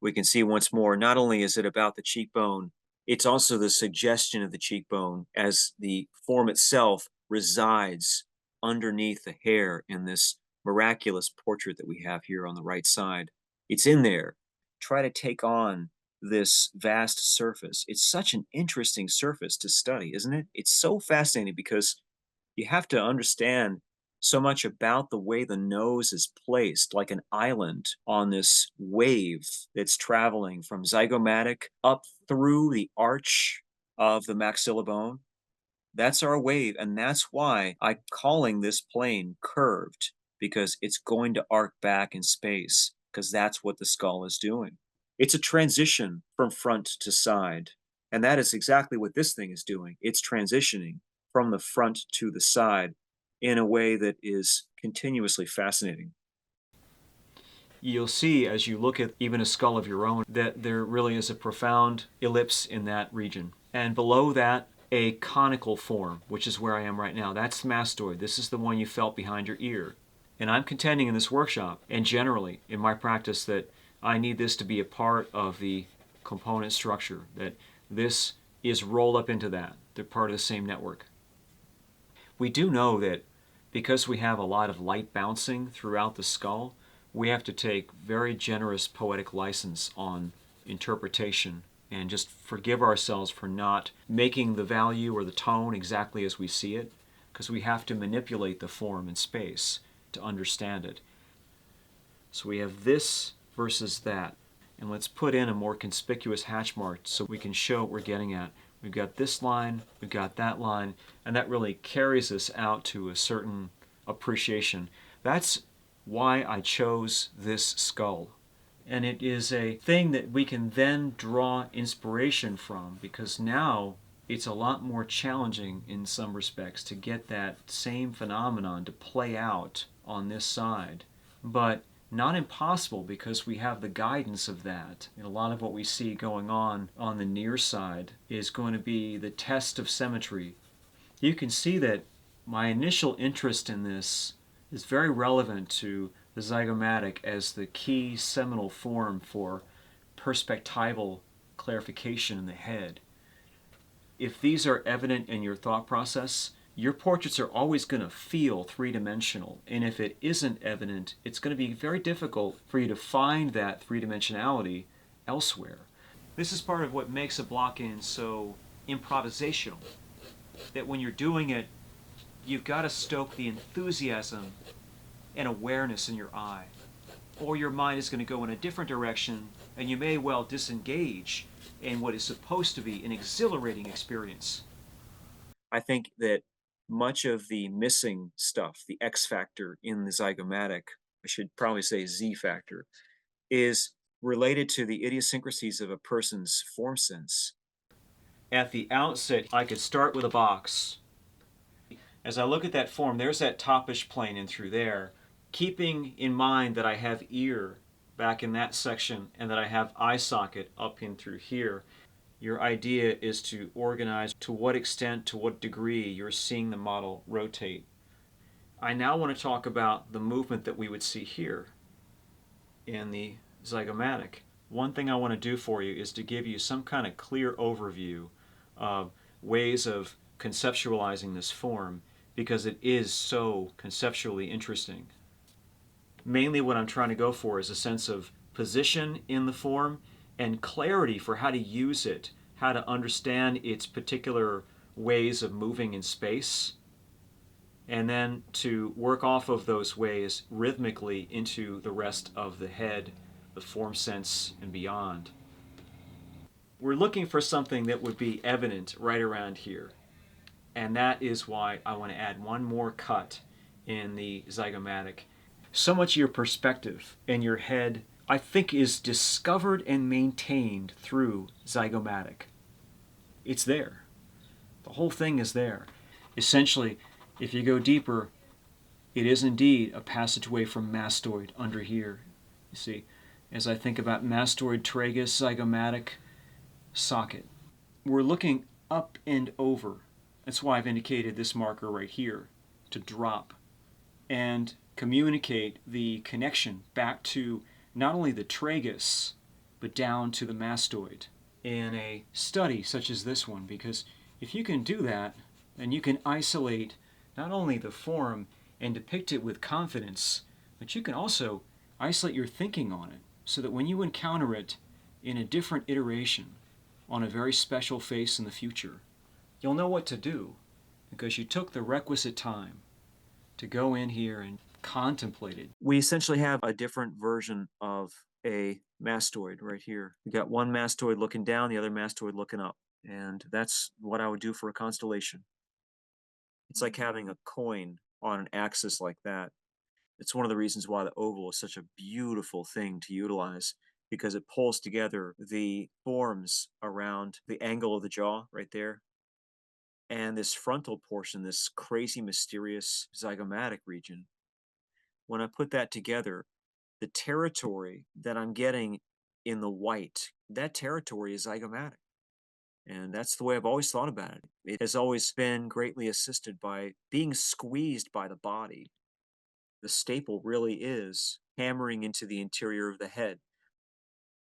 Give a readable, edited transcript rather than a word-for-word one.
We can see once more, not only is it about the cheekbone, it's also the suggestion of the cheekbone as the form itself resides underneath the hair in this miraculous portrait that we have here on the right side. It's in there. Try to take on this vast surface. It's such an interesting surface to study, isn't it? It's so fascinating because you have to understand so much about the way the nose is placed, like an island on this wave that's traveling from zygomatic up through the arch of the maxilla bone. That's our wave, and that's why I'm calling this plane curved, because it's going to arc back in space, because that's what the skull is doing. It's a transition from front to side, and that is exactly what this thing is doing. It's transitioning from the front to the side in a way that is continuously fascinating. You'll see as you look at even a skull of your own that there really is a profound ellipse in that region. And below that, a conical form, which is where I am right now. That's the mastoid. This is the one you felt behind your ear. And I'm contending in this workshop, and generally in my practice, that I need this to be a part of the component structure, that this is rolled up into that. They're part of the same network. We do know that because we have a lot of light bouncing throughout the skull, we have to take very generous poetic license on interpretation and just forgive ourselves for not making the value or the tone exactly as we see it, because we have to manipulate the form in space to understand it. So we have this versus that. And let's put in a more conspicuous hatch mark so we can show what we're getting at. We've got this line, we've got that line, and that really carries us out to a certain appreciation. That's why I chose this skull. And it is a thing that we can then draw inspiration from, because now it's a lot more challenging in some respects to get that same phenomenon to play out on this side. But not impossible, because we have the guidance of that. And a lot of what we see going on the near side is going to be the test of symmetry. You can see that my initial interest in this is very relevant to the zygomatic as the key seminal form for perspectival clarification in the head. If these are evident in your thought process, your portraits are always going to feel three-dimensional. And if it isn't evident, it's going to be very difficult for you to find that three-dimensionality elsewhere. This is part of what makes a block-in so improvisational, that when you're doing it, you've got to stoke the enthusiasm and awareness in your eye, or your mind is going to go in a different direction, and you may well disengage in what is supposed to be an exhilarating experience. I think that much of the missing stuff, the X factor in the zygomatic, I should probably say Z factor, is related to the idiosyncrasies of a person's form sense. At the outset, I could start with a box. As I look at that form, there's that topish plane in through there, keeping in mind that I have ear back in that section and that I have eye socket up in through here. Your idea is to organize to what extent, to what degree you're seeing the model rotate. I now want to talk about the movement that we would see here in the zygomatic. One thing I want to do for you is to give you some kind of clear overview of ways of conceptualizing this form, because it is so conceptually interesting. Mainly what I'm trying to go for is a sense of position in the form and clarity for how to use it, how to understand its particular ways of moving in space, and then to work off of those ways rhythmically into the rest of the head, the form sense, and beyond. We're looking for something that would be evident right around here, and that is why I want to add one more cut in the zygomatic. So much of your perspective in your head, I think, is discovered and maintained through zygomatic. It's there. The whole thing is there. Essentially, if you go deeper, it is indeed a passageway from mastoid under here. You see, as I think about mastoid, tragus, zygomatic, socket, we're looking up and over. That's why I've indicated this marker right here, to drop and communicate the connection back to not only the tragus, but down to the mastoid in a study such as this one, because if you can do that, then you can isolate not only the form and depict it with confidence, but you can also isolate your thinking on it so that when you encounter it in a different iteration on a very special face in the future, you'll know what to do because you took the requisite time to go in here and contemplate it. We essentially have a different version of a mastoid right here. We got one mastoid looking down, the other mastoid looking up. And that's what I would do for a constellation. It's like having a coin on an axis like that. It's one of the reasons why the oval is such a beautiful thing to utilize, because it pulls together the forms around the angle of the jaw right there and this frontal portion, this crazy mysterious zygomatic region. When I put that together, the territory that I'm getting in the white, that territory is zygomatic. And that's the way I've always thought about it. It has always been greatly assisted by being squeezed by the body. The staple really is hammering into the interior of the head.